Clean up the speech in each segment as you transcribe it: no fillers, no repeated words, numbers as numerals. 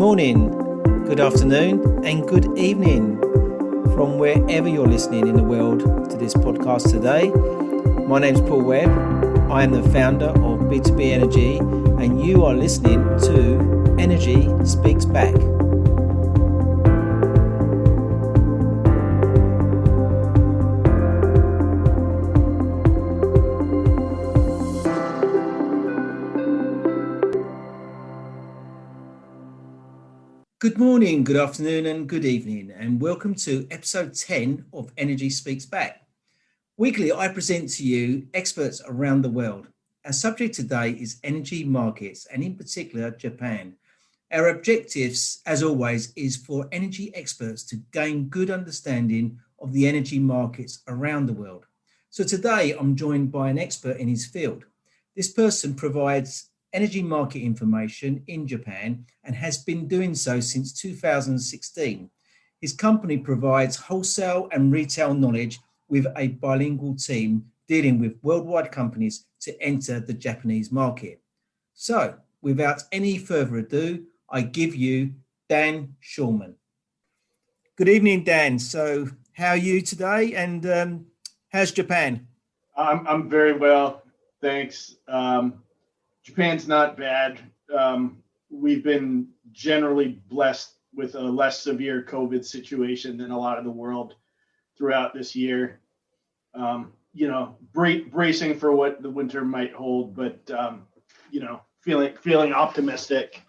morning, good afternoon, and good evening from wherever you're listening in the world to this podcast today. My name's Paul Webb. I am the founder of B2B Energy, and you are listening to Energy Speaks Back. Good morning, good afternoon, and good evening, and welcome to episode 10 of Energy Speaks Back. Weekly, I present to you experts around the world. Our subject today is energy markets, and in particular, Japan. Our objectives, as always, is for energy experts to gain good understanding of the energy markets around the world. So today, I'm joined by an expert in his field. This person provides energy market information in Japan and has been doing so since 2016. His company provides wholesale and retail knowledge with a bilingual team dealing with worldwide companies to enter the Japanese market. So, without any further ado, I give you Dan Shulman. Good evening, Dan. So, how are you today, and how's Japan? I'm very well, thanks. Japan's not bad. We've been generally blessed with a less severe COVID situation than a lot of the world throughout this year. Bracing for what the winter might hold, but feeling optimistic.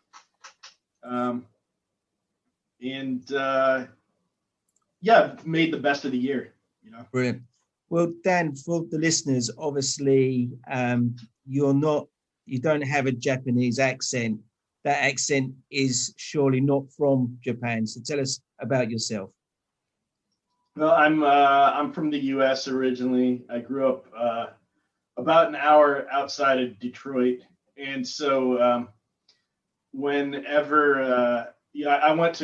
Made the best of the year. Brilliant. Well, Dan, for the listeners, obviously, you don't have a Japanese accent. That accent is surely not from Japan. So tell us about yourself. Well, I'm from the U.S. originally. I grew up about an hour outside of Detroit, and so I went to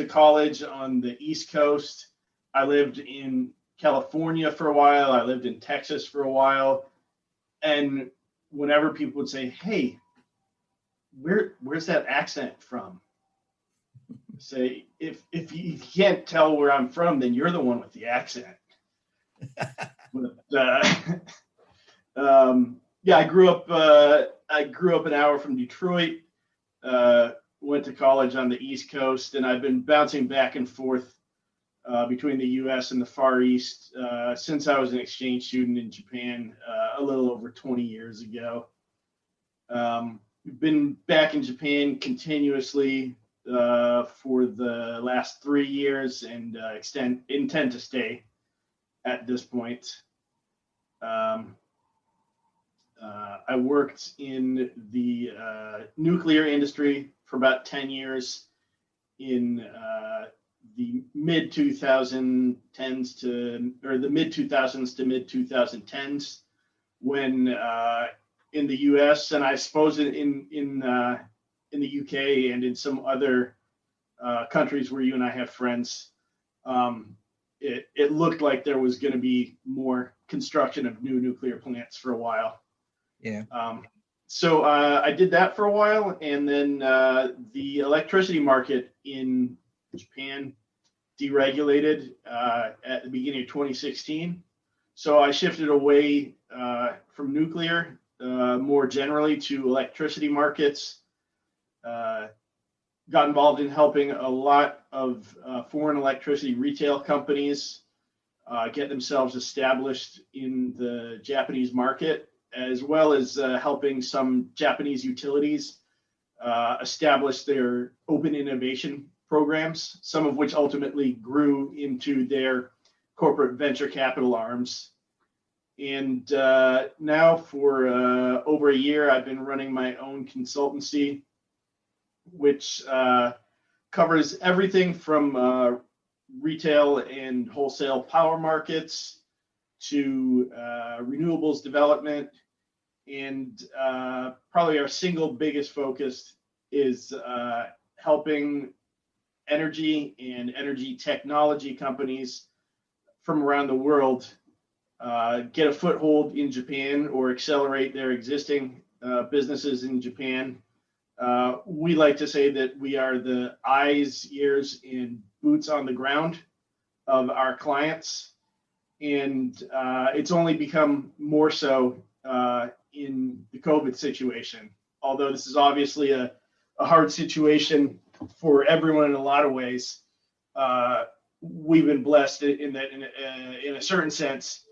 college on the East Coast. I lived in California for a while. I lived in Texas for a while, and whenever people would say, "Hey, where's that accent from?" I say, if you can't tell where I'm from, then you're the one with the accent. I grew up an hour from Detroit. Went to college on the East Coast, and I've been bouncing back and forth between the U.S. and the Far East since I was an exchange student in Japan a little over 20 years ago. We've been back in Japan continuously for the last 3 years and intend to stay at this point. I worked in the nuclear industry for about 10 years in the mid 2000s to mid 2010s when in the U.S. and I suppose in the U.K. and in some other countries where you and I have friends, it looked like there was going to be more construction of new nuclear plants for a while. Yeah. So I did that for a while, and then the electricity market in Japan deregulated at the beginning of 2016. So I shifted away from nuclear more generally to electricity markets. Got involved in helping a lot of foreign electricity retail companies get themselves established in the Japanese market, as well as helping some Japanese utilities establish their open innovation programs, some of which ultimately grew into their corporate venture capital arms. And now for over a year, I've been running my own consultancy, which covers everything from retail and wholesale power markets to renewables development. And probably our single biggest focus is helping energy and energy technology companies from around the world get a foothold in Japan or accelerate their existing businesses in Japan We like to say that we are the eyes, ears, and boots on the ground of our clients. And it's only become more so in the COVID situation. Although this is obviously a hard situation for everyone in a lot of ways, we've been blessed in that, in a certain sense,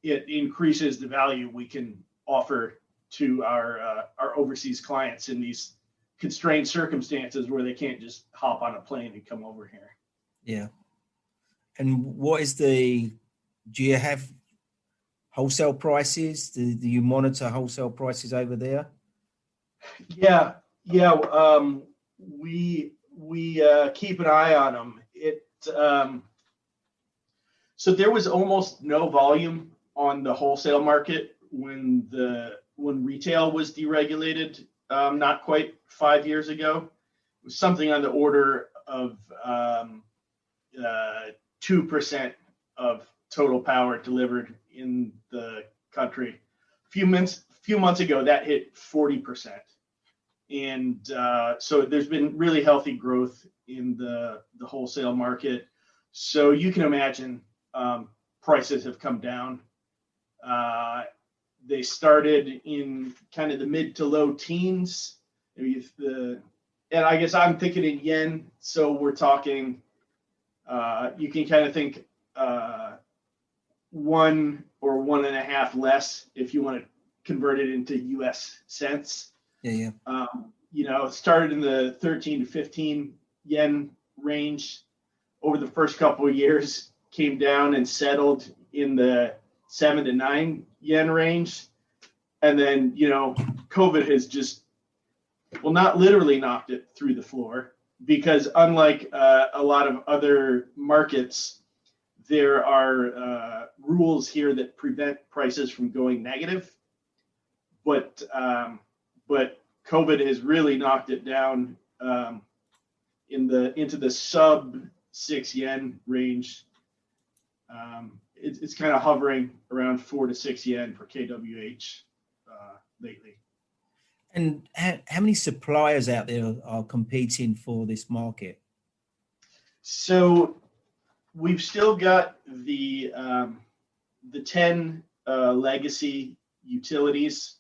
it increases the value we can offer to our overseas clients in these constrained circumstances where they can't just hop on a plane and come over here. Yeah. And do you have wholesale prices? Do you monitor wholesale prices over there? Yeah. We keep an eye on them. So there was almost no volume on the wholesale market when retail was deregulated, not quite 5 years ago. It was something on the order of 2% of total power delivered in the country. A few months ago, that hit 40%. And so there's been really healthy growth in the wholesale market. So you can imagine prices have come down. They started in kind of the mid to low teens. And I guess I'm thinking in yen. So we're talking, you can kind of think 1 or 1.5 less if you want to convert it into US cents. Yeah. It started in the 13 to 15 yen range over the first couple of years, came down and settled in the 7 to 9 yen range. And then, COVID has just, well, not literally knocked it through the floor, because unlike a lot of other markets, there are rules here that prevent prices from going negative. But COVID has really knocked it down into the sub 6 yen range. It's kind of hovering around 4 to 6 yen for kWh lately. And how many suppliers out there are competing for this market? So we've still got the 10 legacy utilities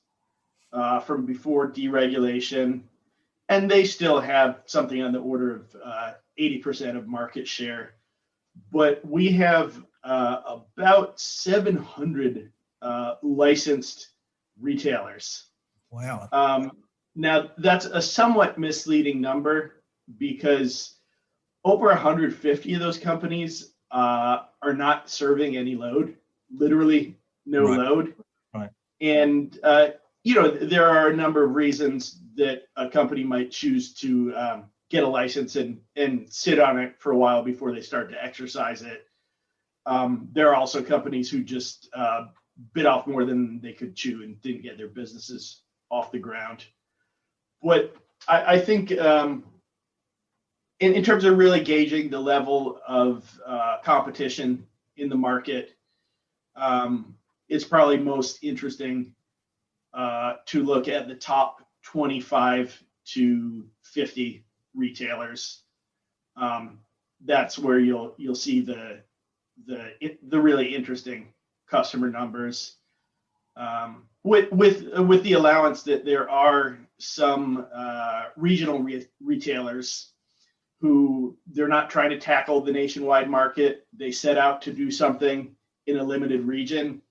from before deregulation, and they still have something on the order of 80% of market share. But we have about 700 licensed retailers. Wow. Now, that's a somewhat misleading number, because over 150 of those companies are not serving any load, literally no load. Right. And, there are a number of reasons that a company might choose to get a license and sit on it for a while before they start to exercise it. There are also companies who just bit off more than they could chew and didn't get their businesses off the ground. But I think in terms of really gauging the level of competition in the market, it's probably most interesting to look at the top 25 to 50 retailers. That's where you'll see the really interesting customer numbers. With the allowance that there are some regional retailers who they're not trying to tackle the nationwide market. They set out to do something in a limited region.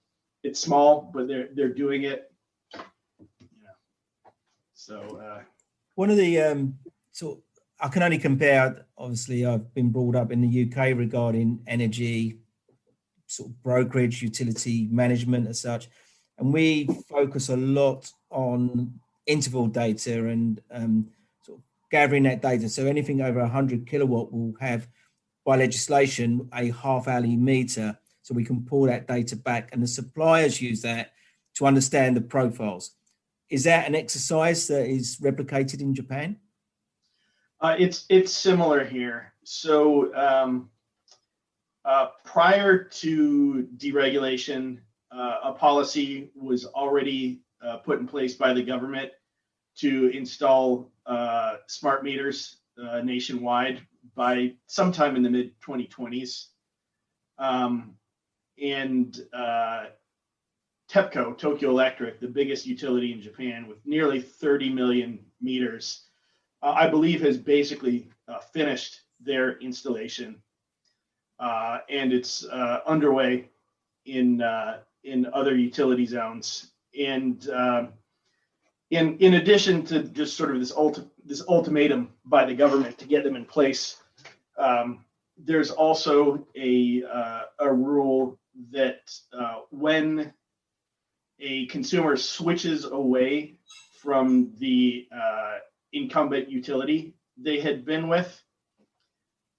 It's small, but they're doing it. So one of the so I can only compare. Obviously, I've been brought up in the UK regarding energy, sort of brokerage, utility management, as such, and we focus a lot on interval data and sort of gathering that data. So anything over 100 kilowatt will have, by legislation, a half-hourly meter, so we can pull that data back, and the suppliers use that to understand the profiles. Is that an exercise that is replicated in Japan? It's similar here. So prior to deregulation, a policy was already put in place by the government to install smart meters nationwide by sometime in the mid 2020s. And TEPCO, Tokyo Electric, the biggest utility in Japan with nearly 30 million meters, I believe has basically finished their installation. And it's underway in other utility zones. And in addition to just sort of this ultimatum by the government to get them in place, there's also a rule that when a consumer switches away from the incumbent utility they had been with,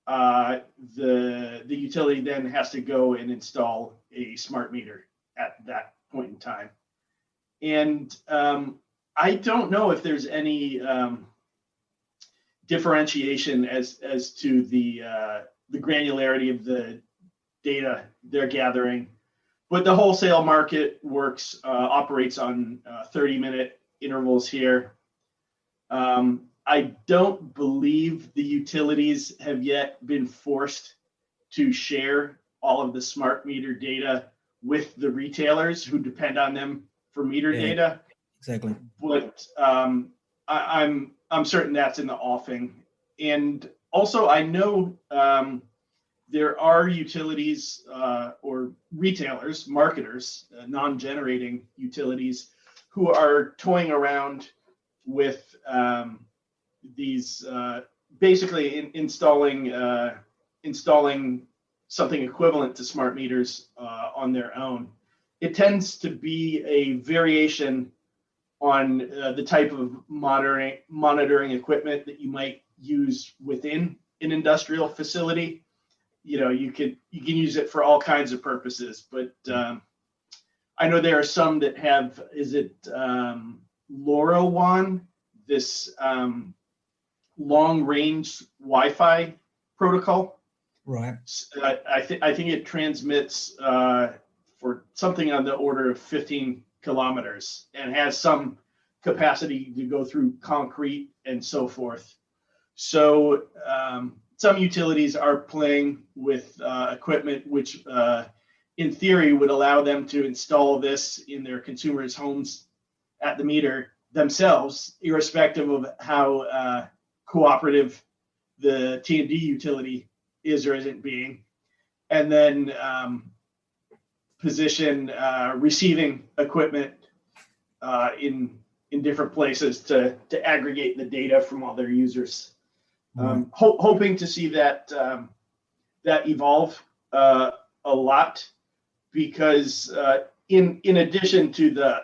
the utility then has to go and install a smart meter at that point in time. And I don't know if there's any differentiation as to the granularity of the data they're gathering, but the wholesale market operates on 30-minute intervals here. I don't believe the utilities have yet been forced to share all of the smart meter data with the retailers who depend on them for meter data. Exactly. But I'm certain that's in the offing. And also, I know there are utilities or retailers, marketers, non-generating utilities, who are toying around with these basically installing something equivalent to smart meters on their own. It tends to be a variation on the type of monitoring equipment that you might use within an industrial facility. You can use it for all kinds of purposes, but I know there are some that have, is it LoRaWAN, this long-range Wi-Fi protocol. Right. I think it transmits for something on the order of 15 kilometers and has some capacity to go through concrete and so forth. So some utilities are playing with equipment which in theory would allow them to install this in their consumers' homes at the meter themselves, irrespective of how cooperative the T&D utility is or isn't being, and then position receiving equipment in different places to aggregate the data from all their users. Hoping to see that evolve a lot, because in addition to the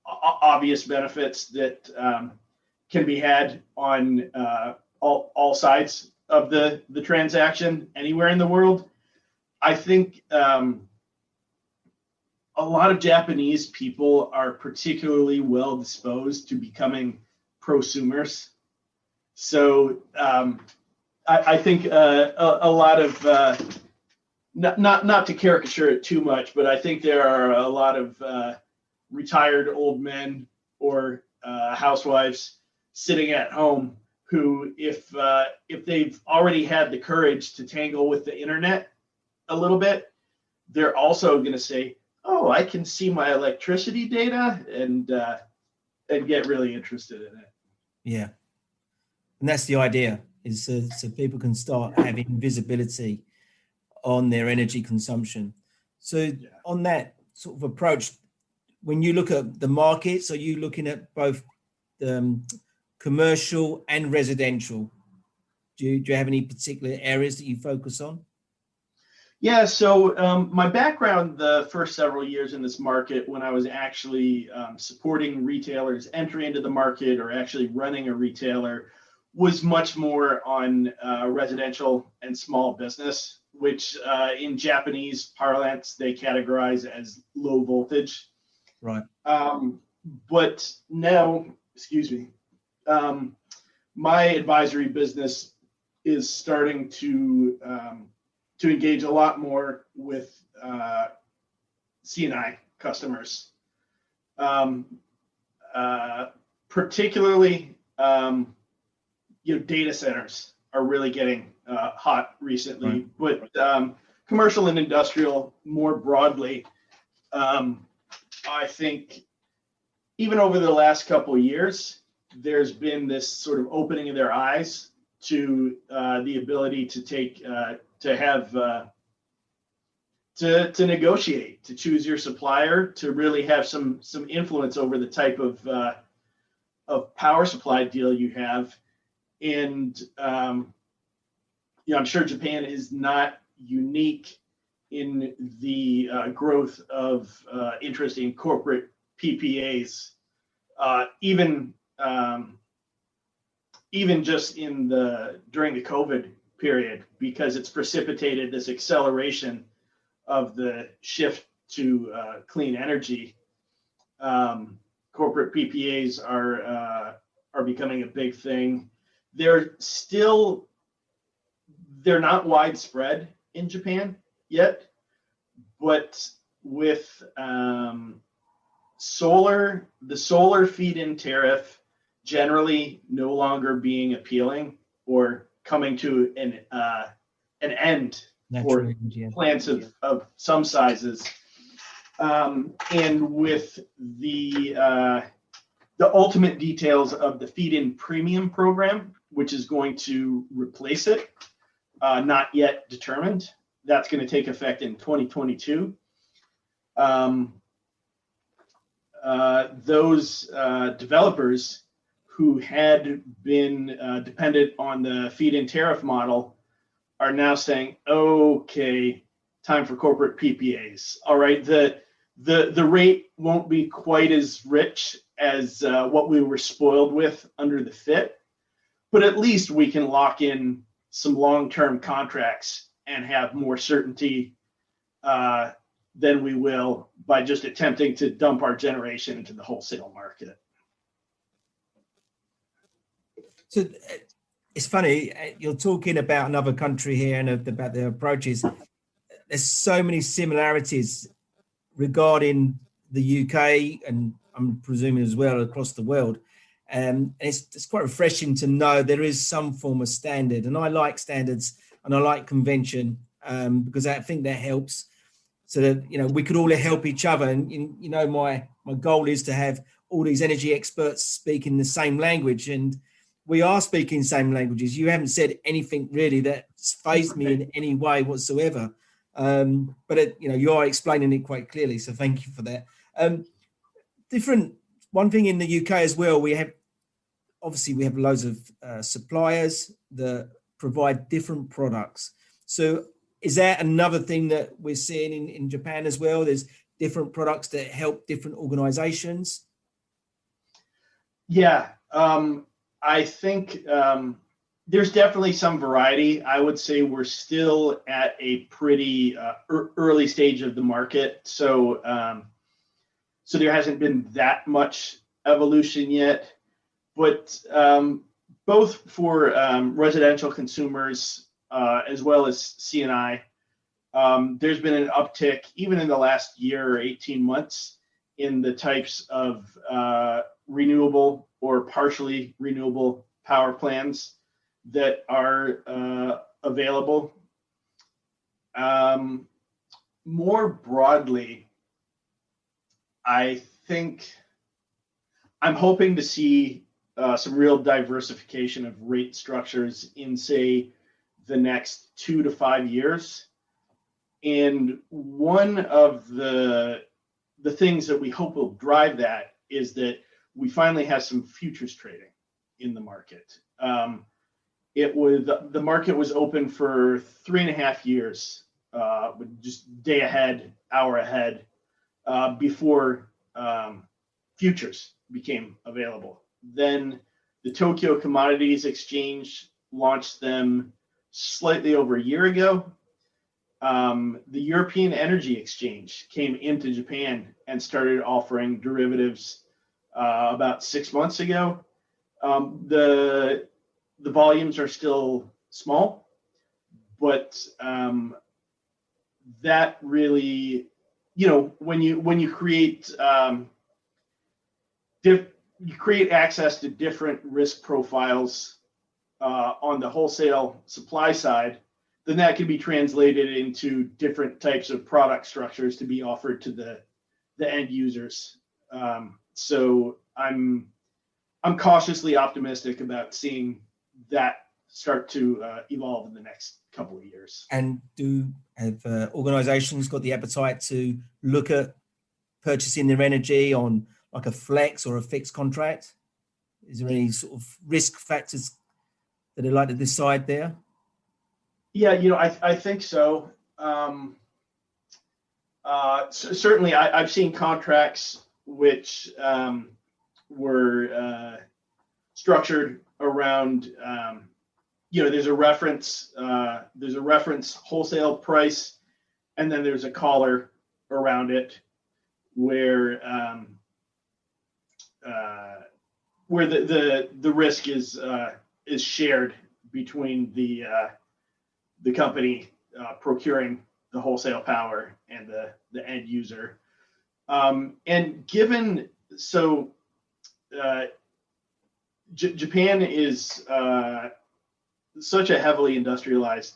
obvious benefits that can be had on all sides of the transaction anywhere in the world, I think a lot of Japanese people are particularly well disposed to becoming prosumers. So I think a lot of not to caricature it too much, but I think there are a lot of retired old men or housewives sitting at home who, if they've already had the courage to tangle with the internet a little bit, they're also going to say, "Oh, I can see my electricity data," and get really interested in it. Yeah, and that's the idea, is so people can start having visibility on their energy consumption. So on that sort of approach, when you look at the markets, are you looking at both commercial and residential? Do you have any particular areas that you focus on? Yeah, so my background the first several years in this market, when I was actually supporting retailers entry into the market or actually running a retailer, was much more on residential and small business, which in Japanese parlance they categorize as low voltage. Right. But now, my advisory business is starting to engage a lot more with C&I customers. particularly, data centers are really getting hot recently, Right. but commercial and industrial more broadly. I think even over the last couple of years, there's been this sort of opening of their eyes to the ability to take to have to negotiate, to choose your supplier, to really have some influence over the type of power supply deal you have. And I'm sure Japan is not unique in the growth of interest in corporate PPAs, even just during the COVID period, because it's precipitated this acceleration of the shift to clean energy. Corporate PPAs are becoming a big thing. They're not widespread in Japan yet, but with the solar feed-in tariff generally no longer being appealing or coming to an end for plants of some sizes, and with the ultimate details of the feed-in premium program, which is going to replace it, not yet determined. That's going to take effect in 2022. Those developers who had been dependent on the feed-in tariff model are now saying, okay, time for corporate PPAs. All right, the rate won't be quite as rich as what we were spoiled with under the FIT, but at least we can lock in some long-term contracts and have more certainty than we will by just attempting to dump our generation into the wholesale market. So it's funny, you're talking about another country here and about their approaches. There's so many similarities regarding the UK, and I'm presuming as well across the world. And it's quite refreshing to know there is some form of standard. And I like standards and I like convention because I think that helps, so that we could all help each other. And my goal is to have all these energy experts speaking the same language, and we are speaking same languages. You haven't said anything really that's fazed me in any way whatsoever, but you are explaining it quite clearly. So thank you for that. One thing in the UK as well, we have loads of suppliers that provide different products. So is that another thing that we're seeing in Japan as well? There's different products that help different organizations. Yeah, I think there's definitely some variety. I would say we're still at a pretty early stage of the market. So there hasn't been that much evolution yet. But both for residential consumers as well as C&I, there's been an uptick even in the last year or 18 months in the types of renewable or partially renewable power plants that are available. More broadly, I think I'm hoping to see some real diversification of rate structures in, say, the next 2 to 5 years. And one of the things that we hope will drive that is that we finally have some futures trading in the market. The market was open for 3.5 years, with just day ahead, hour ahead, before futures became available. Then the Tokyo Commodities Exchange launched them slightly over a year ago. The European Energy Exchange came into Japan and started offering derivatives about 6 months ago. The volumes are still small, but that really, when you create you create access to different risk profiles on the wholesale supply side, then that can be translated into different types of product structures to be offered to the end users. So I'm cautiously optimistic about seeing that start to evolve in the next couple of years. And have organizations got the appetite to look at purchasing their energy on like a flex or a fixed contract? Is there any sort of risk factors that they like to decide there? Yeah, I think so. Certainly, I've seen contracts which were structured around, there's a reference wholesale price, and then there's a collar around it where the risk is shared between the company procuring the wholesale power and the end user. And given so, Japan is such a heavily industrialized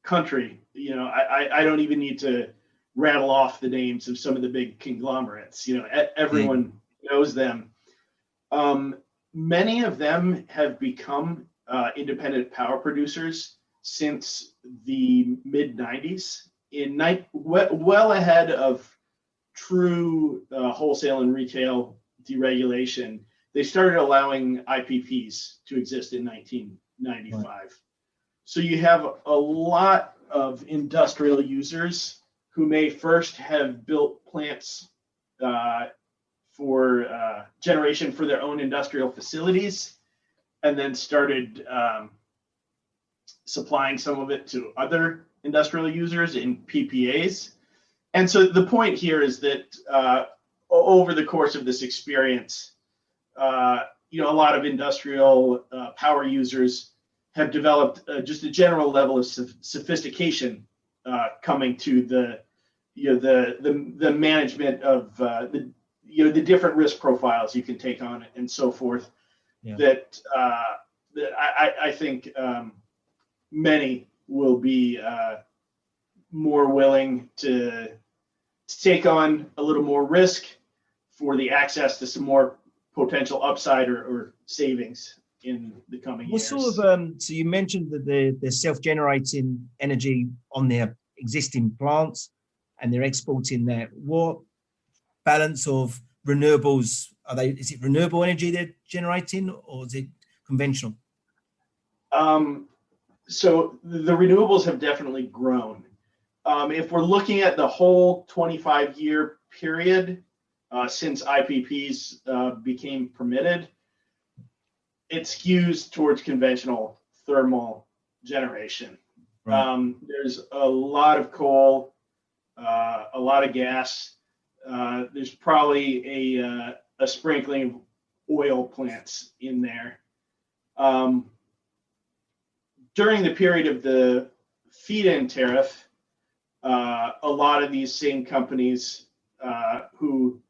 country. I don't even need to rattle off the names of some of the big conglomerates. Everyone knows them. Many of them have become independent power producers since the mid 90s, well ahead of true wholesale and retail deregulation. They started allowing IPPs to exist in 1995. Right. So you have a lot of industrial users who may first have built plants for generation for their own industrial facilities, and then started supplying some of it to other industrial users in PPAs. And so the point here is that over the course of this experience, a lot of industrial power users have developed just a general level of sophistication coming to the management of the different risk profiles you can take on it and so forth. Yeah. That I think many will be more willing to take on a little more risk for the access to some more potential upside or savings in the coming years. What sort of so you mentioned that they're self-generating energy on their existing plants and they're exporting that. What balance of renewables are they? Is it renewable energy they're generating, or is it conventional? So the renewables have definitely grown. If we're looking at the whole 25-year period since IPPs became permitted, it skews towards conventional thermal generation. Right. There's a lot of coal, a lot of gas. There's probably a sprinkling of oil plants in there. During the period of the feed-in tariff, a lot of these same companies who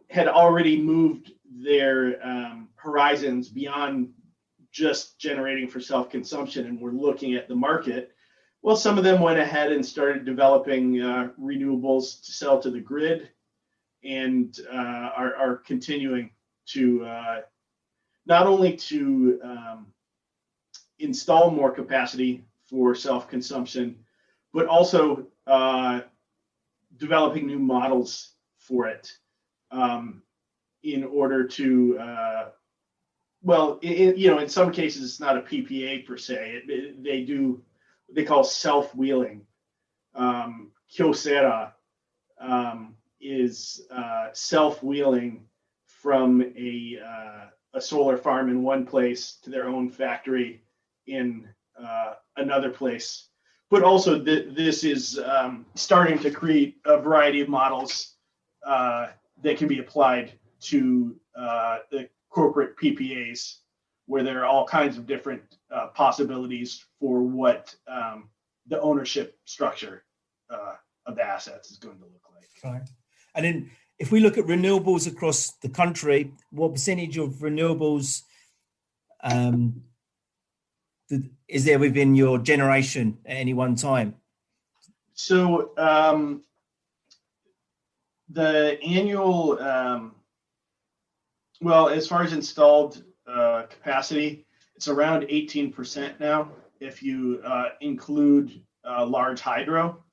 had already moved their horizons beyond just generating for self-consumption and were looking at the market, well, some of them went ahead and started developing renewables to sell to the grid, and are continuing to not only to install more capacity for self-consumption, but also developing new models for it in order to, in some cases, it's not a PPA per se. They call self-wheeling. Kyocera is self-wheeling from a solar farm in one place to their own factory in another place. But also this is starting to create a variety of models that can be applied to the corporate PPAs, where there are all kinds of different possibilities for what the ownership structure of the assets is going to look like. Right. And then if we look at renewables across the country, what percentage of renewables um, is there within your generation at any one time? So the annual, well, as far as installed capacity, it's around 18% now if you include large hydro.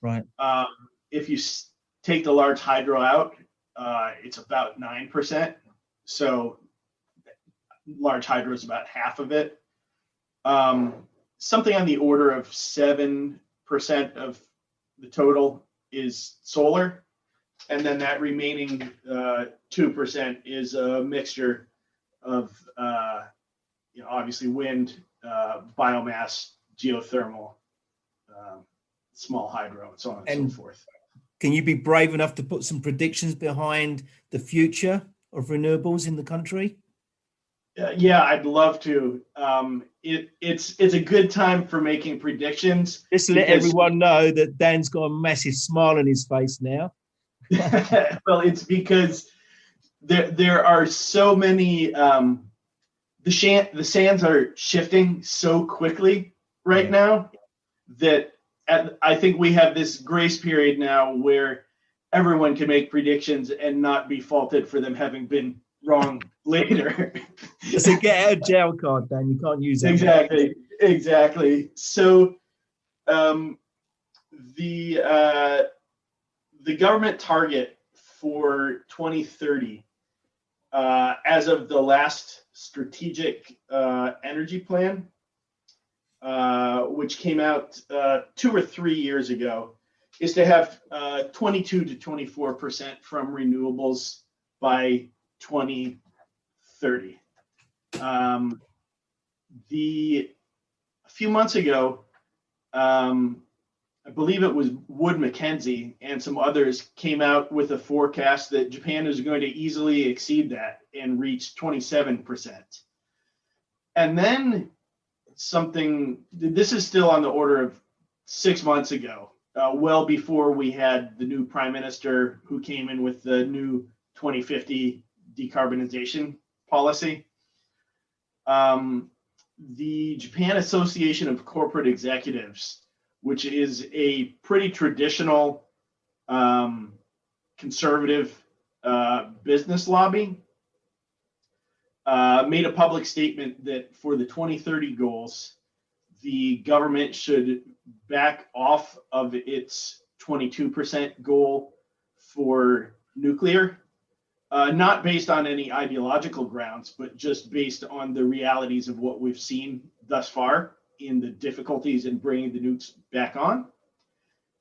Right. If you take the large hydro out, it's about 9%. So large hydro is about half of it. Something on the order of 7% of the total is solar. And then that remaining 2% is a mixture of, obviously wind, biomass, geothermal, small hydro, and so on and so forth. Can you be brave enough to put some predictions behind the future of renewables in the country? Yeah, I'd love to. It's a good time for making predictions. Just to let everyone know that Dan's got a massive smile on his face now. Well, it's because there are so many. The sands are shifting so quickly right now that I think we have this grace period now where everyone can make predictions and not be faulted for them having been wrong later. It's a get out of jail card, Dan. You can't use that. Exactly. So the government target for 2030, as of the last strategic energy plan, which came out 2 or 3 years ago, is to have 22 to 24% from renewables by 2030. A few months ago, I believe it was Wood Mackenzie and some others came out with a forecast that Japan is going to easily exceed that and reach 27%. And then this is still on the order of 6 months ago, well before we had the new prime minister who came in with the new 2050 decarbonization policy. The Japan Association of Corporate Executives, which is a pretty traditional conservative business lobby, made a public statement that for the 2030 goals, the government should back off of its 22% goal for nuclear, not based on any ideological grounds, but just based on the realities of what we've seen thus far in the difficulties in bringing the nukes back on,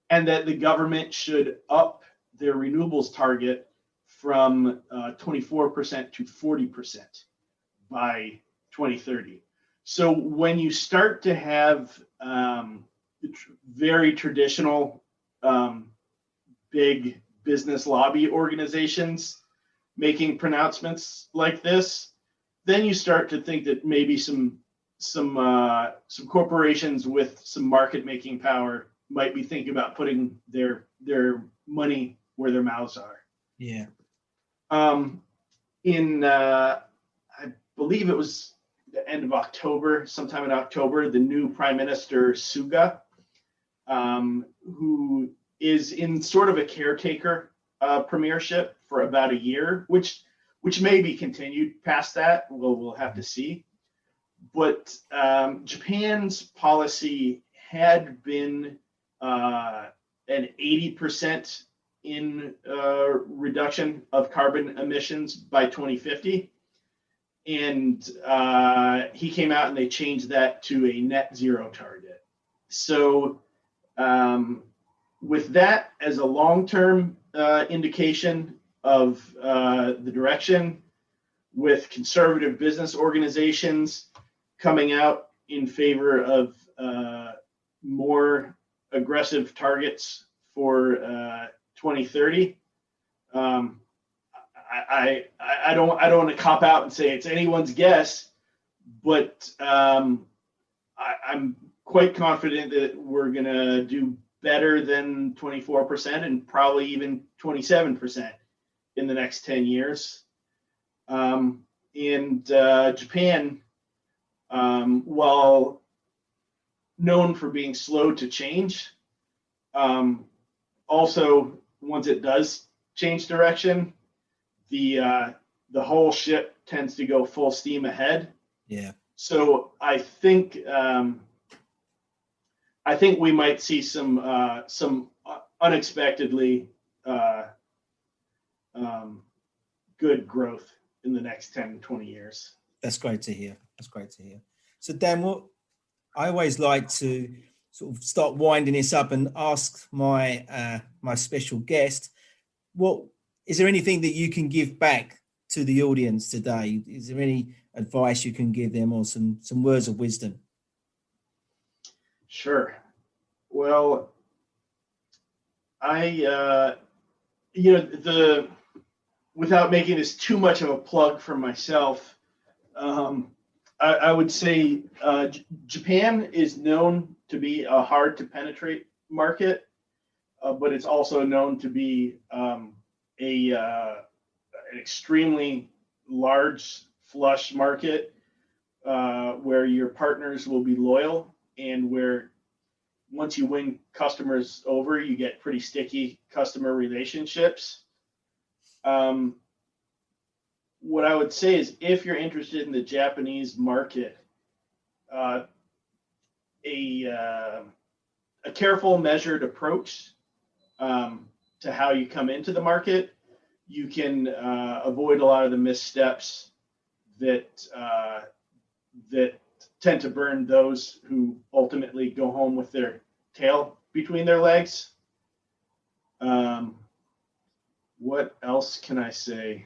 and that the government should up their renewables target from 24% to 40% by 2030. So when you start to have very traditional big business lobby organizations making pronouncements like this, then you start to think that maybe some corporations with some market making power might be thinking about putting their money where their mouths are. Yeah. I believe it was the end of October, sometime in October, the new Prime Minister Suga, who is in sort of a caretaker premiership for about a year, which may be continued past that. We'll have to see. But Japan's policy had been an 80% in reduction of carbon emissions by 2050. And he came out and they changed that to a net zero target. So with that as a long-term indication of the direction, with conservative business organizations coming out in favor of more aggressive targets for 2030, I don't want to cop out and say it's anyone's guess, but I'm quite confident that we're going to do better than 24% and probably even 27%. in the next 10 years. And Japan, while known for being slow to change, also once it does change direction, the whole ship tends to go full steam ahead. Yeah. So I think we might see some unexpectedly good growth in the next 10, 20 years. That's great to hear. So Dan, what I always like to sort of start winding this up and ask my my special guest, what is there anything that you can give back to the audience today? Is there any advice you can give them or some words of wisdom? Sure. Well, without making this too much of a plug for myself, I would say Japan is known to be a hard to penetrate market, but it's also known to be an extremely large flush market where your partners will be loyal, and where once you win customers over, you get pretty sticky customer relationships. What I would say is, if you're interested in the Japanese market, a careful, measured approach to how you come into the market, you can avoid a lot of the missteps that tend to burn those who ultimately go home with their tail between their legs. What else can I say?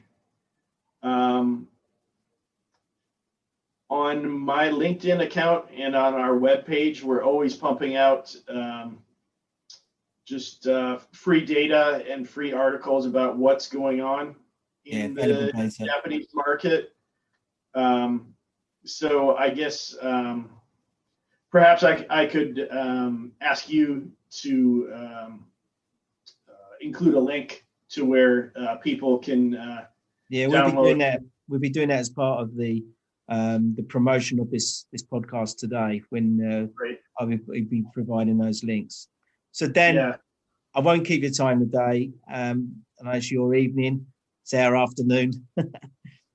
On my LinkedIn account and on our webpage, we're always pumping out just free data and free articles about what's going on in the Japanese market. So I guess perhaps I could ask you to include a link to where people can download. We'll be doing that as part of the promotion of this podcast today, when I'll be providing those links. So Dan, I won't keep your time today. I know it's your evening, it's our afternoon.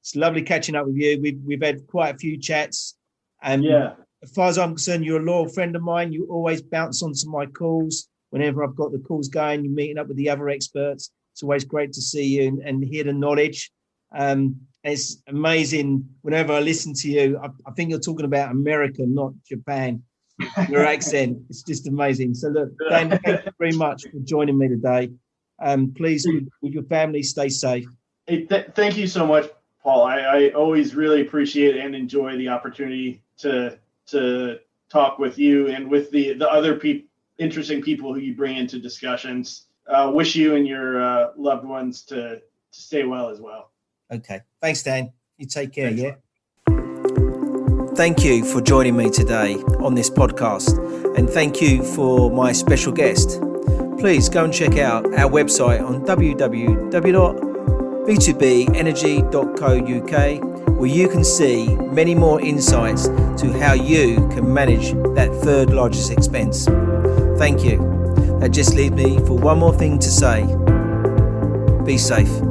It's lovely catching up with you. We've had quite a few chats. And as far as I'm concerned, you're a loyal friend of mine. You always bounce onto my calls whenever I've got the calls going. You're meeting up with the other experts. It's always great to see you and hear the knowledge. It's amazing. Whenever I listen to you, I think you're talking about America, not Japan. Your accent, it's just amazing. So look, Dan, thank you very much for joining me today. Please, with your family, stay safe. Hey, thank you so much, Paul. I always really appreciate and enjoy the opportunity to talk with you and with the other interesting people who you bring into discussions. Wish you and your loved ones to stay well as well. Okay. Thanks, Dan. You take care, yeah? Thank you for joining me today on this podcast, and thank you for my special guest. Please go and check out our website on www.b2benergy.co.uk, where you can see many more insights to how you can manage that third largest expense. Thank you. That just leaves me for one more thing to say. Be safe.